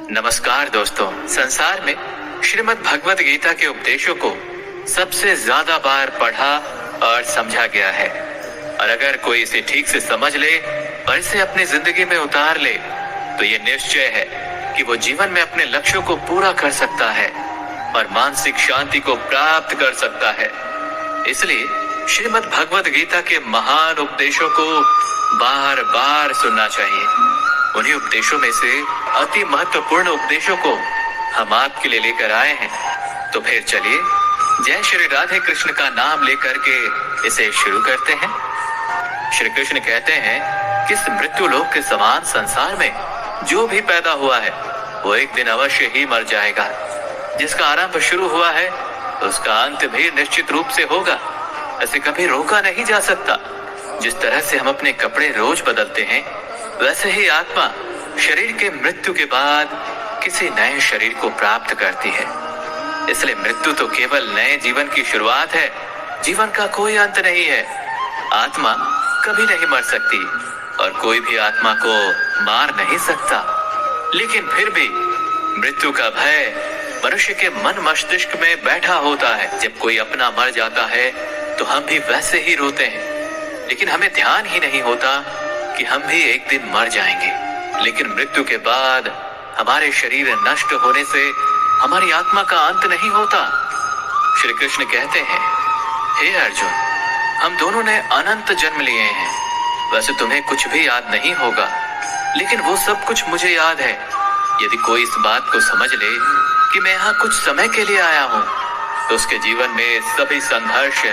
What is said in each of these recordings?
नमस्कार दोस्तों। संसार में श्रीमद् भगवत गीता के उपदेशों को सबसे ज्यादा बार पढ़ा और समझा गया है, और अगर कोई इसे ठीक से समझ ले और इसे अपनी जिंदगी में उतार ले तो ये निश्चय है कि वो जीवन में अपने लक्ष्यों को पूरा कर सकता है और मानसिक शांति को प्राप्त कर सकता है। इसलिए श्रीमद् भगवत गीता के महान उपदेशों को बार बार सुनना चाहिए। उन्हीं उपदेशों में से अति महत्वपूर्ण उपदेशों को हम आपके लिए लेकर आए हैं। तो फिर चलिए जय श्री राधे कृष्ण का नाम लेकर के इसे शुरू करते हैं। श्री कृष्ण कहते हैं कि इस मृत्यु लोक के समान संसार में जो भी पैदा हुआ है वो एक दिन अवश्य ही मर जाएगा। जिसका आरंभ शुरू हुआ है उसका अंत भी निश्चित रूप से होगा। ऐसे कभी रोका नहीं जा सकता। जिस तरह से हम अपने कपड़े रोज बदलते हैं वैसे ही आत्मा शरीर के मृत्यु के बाद किसी नए शरीर को प्राप्त करती है। इसलिए मृत्यु तो केवल नए जीवन की शुरुआत है, जीवन का कोई अंत नहीं है। आत्मा कभी नहीं मर सकती और कोई भी आत्मा को मार नहीं सकता। लेकिन फिर भी मृत्यु का भय मनुष्य के मन मस्तिष्क में बैठा होता है। जब कोई अपना मर जाता है तो हम भी वैसे ही रोते हैं, लेकिन हमें ध्यान ही नहीं होता कि हम भी एक दिन मर जाएंगे। लेकिन मृत्यु के बाद हमारे शरीर नष्ट होने से हमारी आत्मा का अंत नहीं होता। श्री कृष्ण कहते हैं, हे अर्जुन, हम दोनों ने अनंत जन्म लिए हैं। वैसे तुम्हें कुछ भी याद नहीं होगा, लेकिन वो सब कुछ मुझे याद है। यदि कोई इस बात को समझ ले कि मैं यहाँ कुछ समय के लिए आया हूँ तो उसके जीवन में सभी संघर्ष,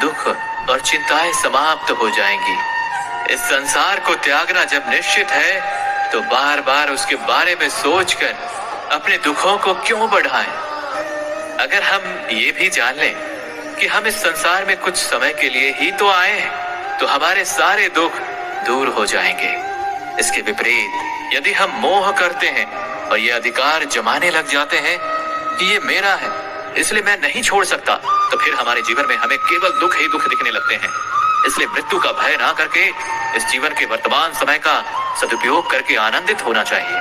दुख और चिंताएं समाप्त हो जाएंगी। इस संसार को त्यागना जब निश्चित है तो बार बार उसके बारे में सोचकर अपने दुखों को क्यों बढ़ाएं। अगर हम ये भी जान लें कि हम इस संसार में कुछ समय के लिए ही तो आए हैं तो हमारे सारे दुख दूर हो जाएंगे। इसके विपरीत यदि हम मोह करते हैं और ये अधिकार जमाने लग जाते हैं कि ये मेरा है इसलिए मैं नहीं छोड़ सकता, तो फिर हमारे जीवन में हमें केवल दुख ही दुख दिखने लगते हैं। इसलिए मृत्यु का भय ना करके इस जीवन के वर्तमान समय का सदुपयोग करके आनंदित होना चाहिए।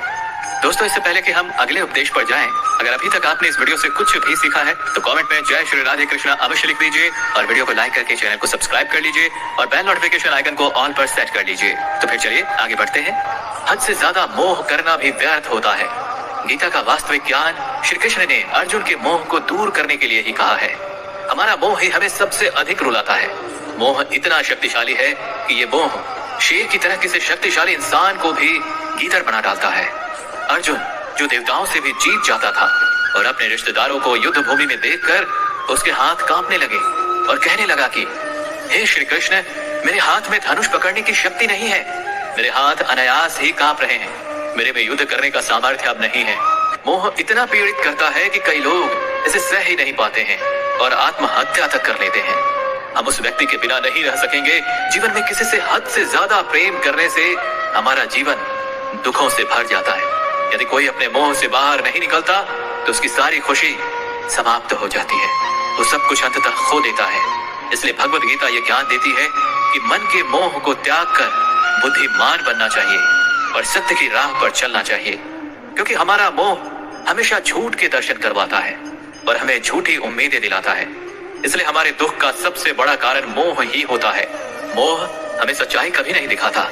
दोस्तों, इससे पहले कि हम अगले उपदेश पर जाएं, अगर अभी तक आपने इस वीडियो से कुछ भी सीखा है तो कमेंट में जय श्री राधे कृष्ण अवश्य लिख दीजिए और वीडियो को लाइक करके चैनल को सब्सक्राइब कर लीजिए और बेल नोटिफिकेशन आइकन को ऑल पर सेट कर लीजिए। तो फिर चलिए आगे बढ़ते हैं। हद से ज्यादा मोह करना भी व्यर्थ होता है। गीता का वास्तविक ज्ञान श्री कृष्ण ने अर्जुन के मोह को दूर करने के लिए ही कहा है। हमारा मोह ही हमें सबसे अधिक रुलाता है। मोह इतना शक्तिशाली है कि ये मोह शेर की तरह किसी शक्तिशाली इंसान को भी गीदड़ बना डालता है। अर्जुन जो देवताओं से भी जीत जाता था और अपने रिश्तेदारों को युद्ध भूमि में देखकर उसके हाथ कांपने लगे और कहने लगा कि हे श्री कृष्ण, मेरे हाथ में धनुष पकड़ने की शक्ति नहीं है। मेरे हाथ अनायास ही कांप रहे हैं। मेरे में युद्ध करने का सामर्थ्य अब नहीं है। मोह इतना पीड़ित करता है कि कई लोग इसे सह ही नहीं पाते हैं और आत्महत्या तक कर लेते हैं। हम उस व्यक्ति के बिना नहीं रह सकेंगे। जीवन में किसी से हद से ज्यादा प्रेम करने से हमारा जीवन दुखों से भर जाता है। यदि कोई अपने मोह से बाहर नहीं निकलता तो उसकी सारी खुशी समाप्त हो जाती है। वो सब कुछ अंततः खो देता है। इसलिए भगवत गीता ये ज्ञान देती है कि मन के मोह को त्याग कर बुद्धिमान बनना चाहिए और सत्य की राह पर चलना चाहिए, क्योंकि हमारा मोह हमेशा झूठ के दर्शन करवाता है और हमें झूठी उम्मीदें दिलाता है। इसलिए हमारे दुख का सबसे बड़ा कारण मोह ही होता है। मोह हमें सच्चाई कभी नहीं दिखाता।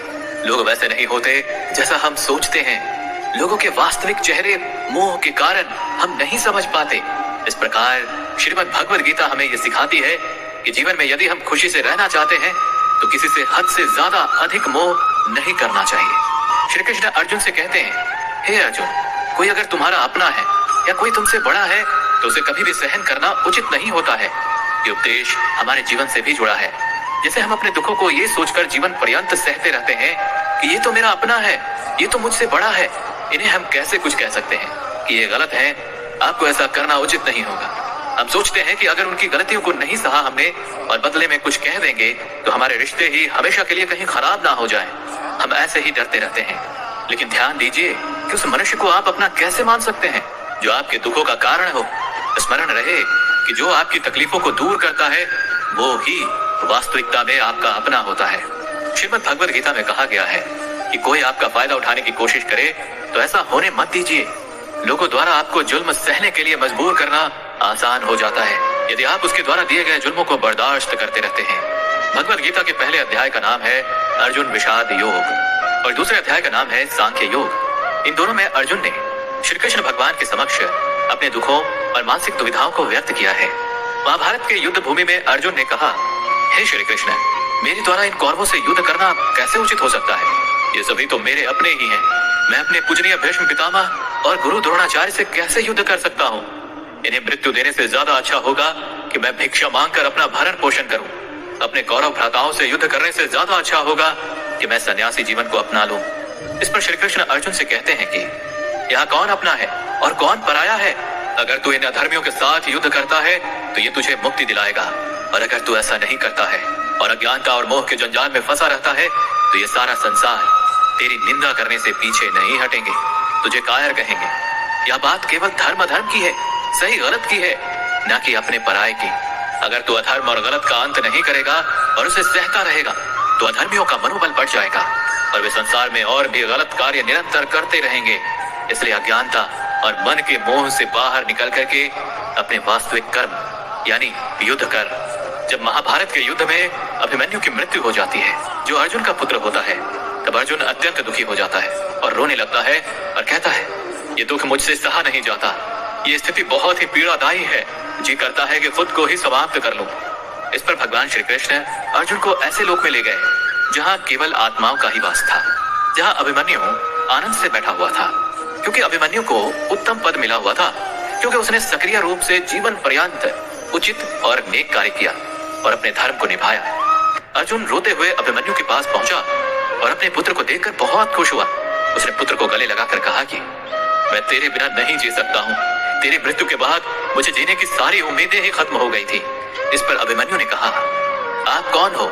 लोग वैसे नहीं होते जैसा हम सोचते हैं। लोगों के वास्तविक चेहरे मोह के कारण हम नहीं समझ पाते। इस प्रकार श्रीमद् भगवत गीता हमें यह सिखाती है कि जीवन में यदि हम खुशी से रहना चाहते हैं तो किसी से हद से ज्यादा अधिक मोह नहीं करना चाहिए। श्री कृष्ण अर्जुन से कहते हैं, हे अर्जुन, कोई अगर तुम्हारा अपना है या कोई तुमसे बड़ा है तो उसे कभी भी सहन करना उचित नहीं होता है। ये उपदेश हमारे जीवन से भी जुड़ा है। जैसे हम अपने दुखों को ये सोचकर जीवन पर्यंत सहते रहते हैं कि ये तो मेरा अपना है, ये तो मुझसे बड़ा है, इन्हें हम कैसे कुछ कह सकते हैं कि ये गलत है, आपको ऐसा करना उचित नहीं होगा। हम सोचते हैं कि अगर उनकी गलतियों को नहीं सहा हमने और बदले में कुछ कह देंगे तो हमारे रिश्ते ही हमेशा के लिए कहीं खराब ना हो जाएं। हम ऐसे ही डरते रहते हैं। लेकिन ध्यान दीजिए कि उस मनुष्य को आप अपना कैसे मान सकते हैं जो आपके दुखों का कारण हो। स्मरण रहे कि जो आपकी तकलीफों को दूर करता है वो ही वास्तविकता में आपका अपना होता है। श्रीमद् भगवत गीता में कहा गया है कि कोई आपका फायदा उठाने की कोशिश करे तो ऐसा होने मत दीजिए। लोगों द्वारा आपको जुल्म सहने के लिए मजबूर करना आसान हो जाता है यदि आप उसके द्वारा दिए गए जुल्मों को बर्दाश्त करते रहते हैं। भगवद गीता के पहले अध्याय का नाम है अर्जुन विषाद योग और दूसरे अध्याय का नाम है सांख्य योग। इन दोनों में अर्जुन ने श्री कृष्ण भगवान के समक्ष अपने दुखों और मानसिक दुविधाओं को व्यक्त किया है। महाभारत के युद्ध भूमि में अर्जुन ने कहा, हे श्री कृष्ण, मेरे द्वारा इन कौरवों से युद्ध करना कैसे उचित हो सकता है? ये सभी तो मेरे अपने ही हैं। मैं अपने पूजनीय भीष्म पितामह और गुरु द्रोणाचार्य से कैसे युद्ध कर सकता हूँ? इन्हें मृत्यु देने से ज्यादा अच्छा होगा कि मैं भिक्षा मांगकर अपना भरण पोषण करूं। अपने कौरव भ्राताओं से युद्ध करने से ज्यादा अच्छा होगा कि मैं सन्यासी जीवन को अपना लूं। इस पर श्री कृष्ण अर्जुन से कहते हैं कि यहाँ कौन अपना है और कौन पराया है? अगर तू इन अधर्मियों के साथ युद्ध करता है तो ये तुझे मुक्ति दिलाएगा, और अगर तू ऐसा नहीं करता है और अज्ञानता और मोह के जंजाल में फंसा रहता है तो ये सारा संसार तेरी निंदा करने से पीछे नहीं हटेंगे, तुझे कायर कहेंगे। यह बात केवल धर्म अधर्म की है, सही गलत की है, न कि अपने पराये की। अगर तू अधर्म और गलत का अंत नहीं करेगा और उसे सहता रहेगा तो अधर्मियों का मनोबल बढ़ जाएगा और वे संसार में और भी गलत कार्य निरंतर करते रहेंगे। इसलिए अज्ञानता और मन के मोह से बाहर निकल करके अपने वास्तविक कर्म यानी युद्ध कर। जब महाभारत के युद्ध में अभिमन्यु की मृत्यु हो जाती है, जो अर्जुन का पुत्र होता है, तब अर्जुन अत्यंत दुखी हो जाता है और रोने लगता है और कहता है, ये दुख मुझसे सहा नहीं जाता, ये स्थिति बहुत ही पीड़ादायी है, जी करता है कि खुद को ही समाप्त कर लूं। इस पर भगवान श्री कृष्ण अर्जुन को ऐसे लोक में ले गए जहां केवल आत्माओं का ही वास था, जहां अभिमन्यु आनंद से बैठा हुआ था, क्योंकि अभिमन्यु को उत्तम पद मिला हुआ था, क्योंकि उसने सक्रिय रूप से जीवन पर्यंत उचित और नेक कार्य किया और अपने धर्म को निभाया। अर्जुन रोते हुए अभिमन्यु के पास पहुंचा और अपने पुत्र को देखकर बहुत खुश हुआ। उसने पुत्र को गले लगाकर कहा कि मैं तेरे बिना नहीं जी सकता हूँ, तेरी मृत्यु के बाद मुझे जीने की सारी उम्मीदें ही खत्म हो गई थी। इस पर अभिमन्यु ने कहा, आप कौन हो?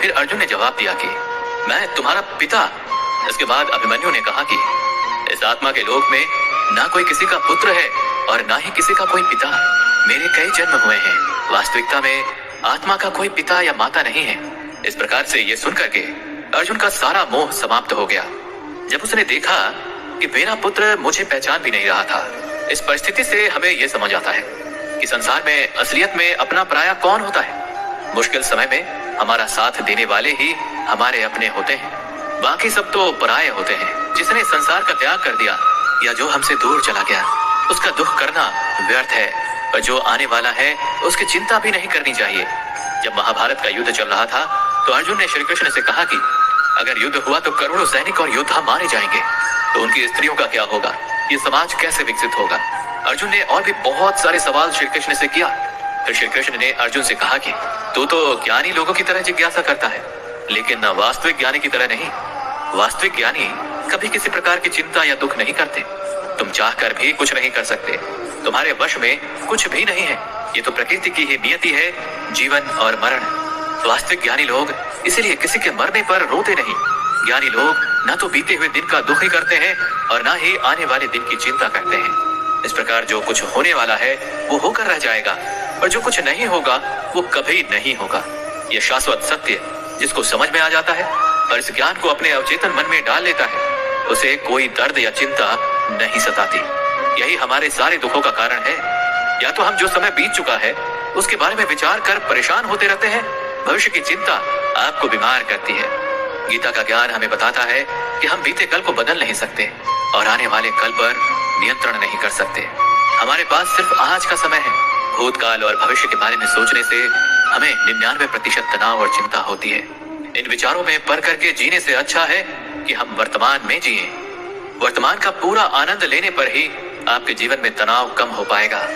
फिर अर्जुन ने जवाब दिया कि मैं तुम्हारा पिता। इसके बाद अभिमन्यु ने कहा कि इस आत्मा के लोक में ना कोई किसी का पुत्र है और ना ही किसी का कोई पिता। मेरे कई जन्म हुए हैं, वास्तविकता में आत्मा का कोई पिता या माता नहीं है। इस प्रकार से ये सुनकर के अर्जुन का सारा मोह समाप्त हो गया। जब उसने देखा कि मेरा पुत्र मुझे पहचान भी नहीं रहा था, इस परिस्थिति से हमें यह समझ आता है कि संसार में असलियत में अपना पराया कौन होता है। मुश्किल समय में हमारा साथ देने वाले ही हमारे अपने होते हैं, बाकी सब तो पराये होते हैं। जिसने संसार का त्याग कर दिया या जो हमसे दूर चला गया, उसका दुख करना व्यर्थ है, और जो आने वाला है उसकी चिंता भी नहीं करनी चाहिए। जब महाभारत का युद्ध चल रहा था तो अर्जुन ने श्री कृष्ण से कहा कि अगर युद्ध हुआ तो करोड़ों सैनिक और योद्धा मारे जाएंगे, तो उनकी स्त्रियों का क्या होगा? ये समाज कैसे विकसित होगा? अर्जुन ने और भी बहुत सारे सवाल श्री कृष्ण से किया। फिर श्री कृष्ण ने अर्जुन से कहा कि तू तो ज्ञानी लोगों की तरह जिज्ञासा करता है, लेकिन वास्तविक ज्ञानी की तरह नहीं। वास्तविक ज्ञानी कभी किसी प्रकार की चिंता या दुख नहीं करते। तुम चाहकर भी कुछ नहीं कर सकते, तुम्हारे वश में कुछ भी नहीं है। ये तो प्रकृति की ही नियति है, जीवन और मरण। वास्तविक ज्ञानी लोग इसीलिए किसी के मरने पर रोते नहीं। ज्ञानी लोग ना तो बीते हुए दिन का दुख ही करते हैं और ना ही आने वाले दिन की चिंता करते हैं। इस प्रकार जो कुछ होने वाला है वो होकर रह जाएगा, और जो कुछ नहीं होगा वो कभी नहीं होगा। यह शाश्वत सत्य जिसको समझ में आ जाता है और इस ज्ञान को अपने अवचेतन मन में डाल लेता है, उसे कोई दर्द या चिंता नहीं सताती। यही हमारे सारे दुखों का कारण है। या तो हम जो समय बीत चुका है उसके बारे में विचार कर परेशान होते रहते हैं, भविष्य की चिंता आपको बीमार करती है। गीता का ज्ञान हमें बताता है कि हम बीते कल को बदल नहीं सकते और आने वाले कल पर नियंत्रण नहीं कर सकते। हमारे पास सिर्फ आज का समय है। भूतकाल और भविष्य के बारे में सोचने से हमें 99% तनाव और चिंता होती है। इन विचारों में पड़ करके जीने से अच्छा है कि हम वर्तमान में जिए। वर्तमान का पूरा आनंद लेने पर ही आपके जीवन में तनाव कम हो पाएगा।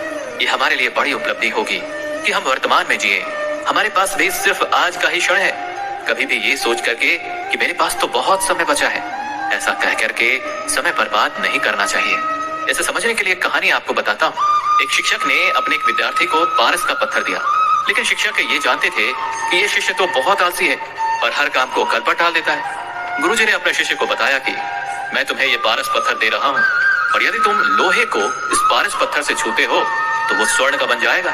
ये हमारे लिए बड़ी उपलब्धि होगी कि हम वर्तमान में जिए। हमारे पास भी सिर्फ आज का ही क्षण है। कभी भी ये सोच करके कि मेरे पास तो बहुत समय बचा है, ऐसा कह करके समय बर्बाद नहीं करना चाहिए। इसे समझने के लिए कहानी आपको बताता हूँ। एक शिक्षक ने अपने एक विद्यार्थी को पारस का पत्थर दिया, लेकिन शिक्षक ये जानते थे कि ये शिष्य तो बहुत आलसी है और हर काम को कल पर टाल देता है। गुरुजी ने अपने शिष्य को बताया कि मैं तुम्हें ये पारस पत्थर दे रहा हूँ, और यदि तुम लोहे को इस पारस पत्थर से छूते हो तो वो स्वर्ण का बन जाएगा।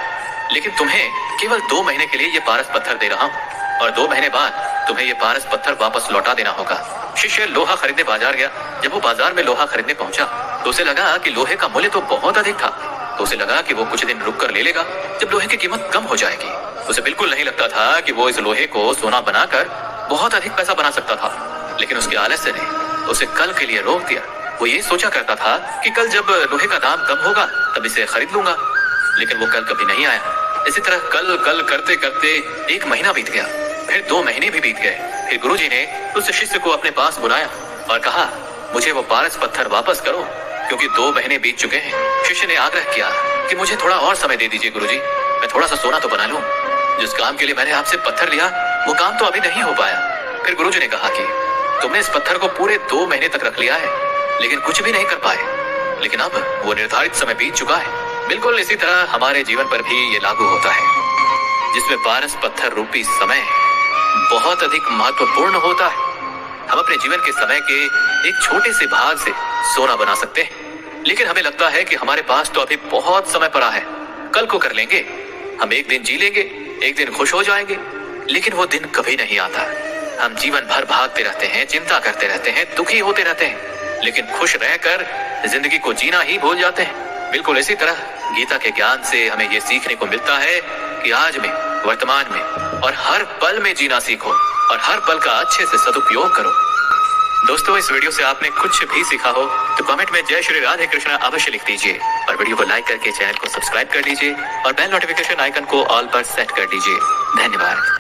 लेकिन तुम्हें केवल 2 महीने के लिए ये पारस पत्थर दे रहा हूँ, और 2 महीने बाद तुम्हें ये पारस पत्थर वापस लौटा देना होगा। शिष्य लोहा खरीदने बाजार गया। जब वो बाजार में लोहा खरीदने पहुंचा तो उसे लगा कि लोहे का मूल्य तो बहुत अधिक था। तो उसे लगा कि वो कुछ दिन रुक कर ले लेगा, जब लोहे की कीमत कम हो जाएगी। उसे बिल्कुल नहीं लगता था कि वो इस लोहे को सोना बनाकर बहुत अधिक पैसा बना सकता था। लेकिन उसके आलस्य ने उसे कल के लिए रोक दिया। वो ये सोचा करता था कि कल जब लोहे का दाम कम होगा तब इसे खरीद लूंगा, लेकिन वो कल कभी नहीं आया। इसी तरह कल कल करते करते 1 महीना बीत गया, फिर 2 महीने भी बीत गए। फिर गुरुजी ने उस शिष्य को अपने पास बुलाया और कहा, मुझे वो पारस पत्थर वापस करो, क्योंकि 2 महीने बीत चुके हैं। शिष्य ने आग्रह किया कि मुझे थोड़ा और समय दे दीजिए गुरुजी, मैं थोड़ा सा सोना तो बना लूं। जिस काम के लिए मैंने आपसे पत्थर लिया वो काम तो अभी नहीं हो पाया। फिर गुरुजी ने कहा कि तुमने इस पत्थर को पूरे 2 महीने तक रख लिया है, लेकिन कुछ भी नहीं कर पाए। लेकिन अब वो निर्धारित समय बीत चुका है। बिल्कुल इसी तरह हमारे जीवन पर भी ये लागू होता है, जिसमें पारस पत्थर रूपी समय बहुत अधिक महत्वपूर्ण होता है। हम अपने जीवन के समय के एक छोटे से भाग से सोना बना सकते हैं, लेकिन हमें लगता है कि हमारे पास तो अभी बहुत समय पड़ा है, कल को कर लेंगे। हम एक दिन जी लेंगे, एक दिन खुश हो जाएंगे, लेकिन वो दिन कभी नहीं आता। हम जीवन भर भागते रहते हैं, चिंता करते रहते हैं, दुखी होते रहते हैं, लेकिन खुश रहकर जिंदगी को जीना ही भूल जाते हैं। बिल्कुल इसी तरह गीता के ज्ञान से हमें ये सीखने को मिलता है कि आज में, वर्तमान में और हर पल में जीना सीखो और हर पल का अच्छे से सदुपयोग करो। दोस्तों, इस वीडियो से आपने कुछ भी सीखा हो तो कमेंट में जय श्री राधे कृष्ण अवश्य लिख दीजिए और वीडियो को लाइक करके चैनल को सब्सक्राइब कर लीजिए और बेल नोटिफिकेशन आइकन को ऑल पर सेट कर दीजिए। धन्यवाद।